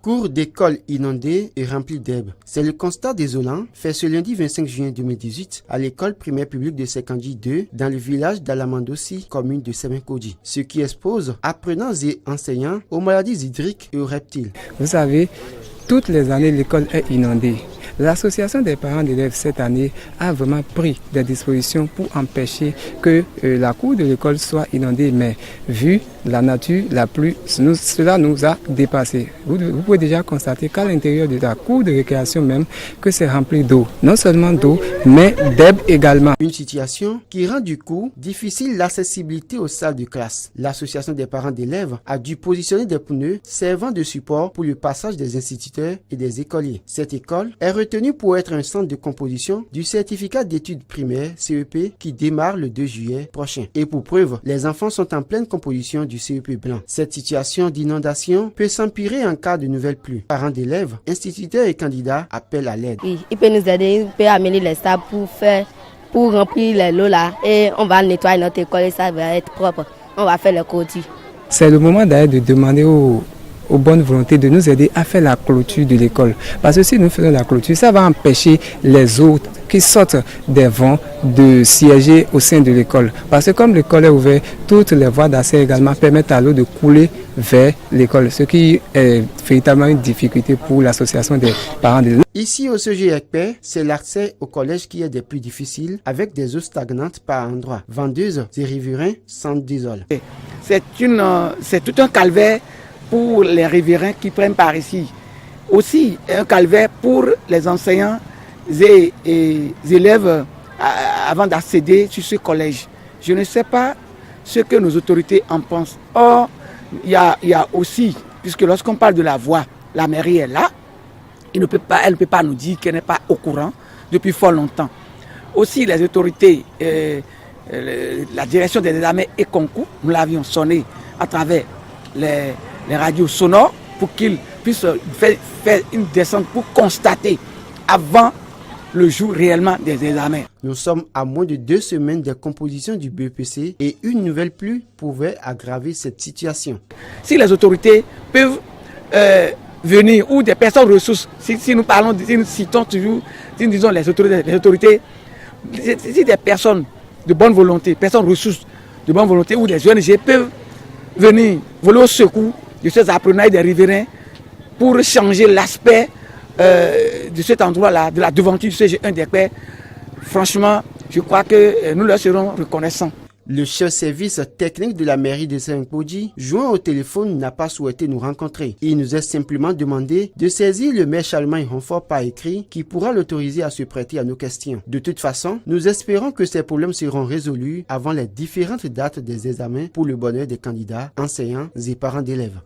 Cours d'école inondés et remplis d'herbe. C'est le constat désolant fait ce lundi 25 juin 2018 à l'école primaire publique de Sekandji 2 dans le village d'Alamandossi, commune de Semenkodji. Ce qui expose apprenants et enseignants aux maladies hydriques et aux reptiles. Vous savez, toutes les années l'école est inondée. L'association des parents d'élèves cette année a vraiment pris des dispositions pour empêcher que la cour de l'école soit inondée. Mais vu la nature, la pluie, cela nous a dépassé. Vous pouvez déjà constater qu'à l'intérieur de la cour de récréation même, que c'est rempli d'eau. Non seulement d'eau, mais d'herbe également. Une situation qui rend du coup difficile l'accessibilité aux salles de classe. L'association des parents d'élèves a dû positionner des pneus servant de support pour le passage des instituteurs et des écoliers. Cette école est retenue pour être un centre de composition du certificat d'études primaires CEP qui démarre le 2 juillet prochain. Et pour preuve, les enfants sont en pleine composition du CEP blanc. Cette situation d'inondation peut s'empirer en cas de nouvelles pluies. Parents d'élèves, instituteurs et candidats appellent à l'aide. Oui, il peut nous aider, il peut amener les sables pour remplir les lots là et on va nettoyer notre école et ça va être propre. On va faire le clôture. C'est le moment d'ailleurs de demander aux bonnes volontés de nous aider à faire la clôture de l'école. Parce que si nous faisons la clôture, ça va empêcher les eaux qui sortent des vents de siéger au sein de l'école. Parce que comme l'école est ouverte, toutes les voies d'accès également permettent à l'eau de couler vers l'école, ce qui est véritablement une difficulté pour l'association des parents d'élèves. Ici au CGECP, c'est l'accès au collège qui est des plus difficiles avec des eaux stagnantes par endroits. Vendeuses et riverains s'en désolent. C'est tout un calvaire pour les riverains qui prennent par ici. Aussi un calvaire pour les enseignants et élèves avant d'accéder sur ce collège. Je ne sais pas ce que nos autorités en pensent. Or, il y a aussi, puisque lorsqu'on parle de la voie, la mairie est là, elle ne peut pas nous dire qu'elle n'est pas au courant depuis fort longtemps. Aussi les autorités, la direction des examens et concours, nous l'avions sonné à travers les radios sonores pour qu'ils puissent faire une descente pour constater avant le jour réellement des examens. Nous sommes à moins de 2 semaines de composition du BEPC et une nouvelle pluie pouvait aggraver cette situation. Si les autorités peuvent venir ou des personnes ressources, si nous parlons, si nous citons toujours, si nous disons les autorités, si des personnes de bonne volonté, personnes ressources de bonne volonté ou des ONG peuvent venir voler au secours de ces apprenants et des riverains pour changer l'aspect de cet endroit-là, de la devanture du CG1 des Pères. Franchement, je crois que nous leur serons reconnaissants. Le chef service technique de la mairie de Semenkodji, joint au téléphone, n'a pas souhaité nous rencontrer. Il nous a simplement demandé de saisir le maire Charlemagne Renfort par écrit qui pourra l'autoriser à se prêter à nos questions. De toute façon, nous espérons que ces problèmes seront résolus avant les différentes dates des examens pour le bonheur des candidats, enseignants et parents d'élèves.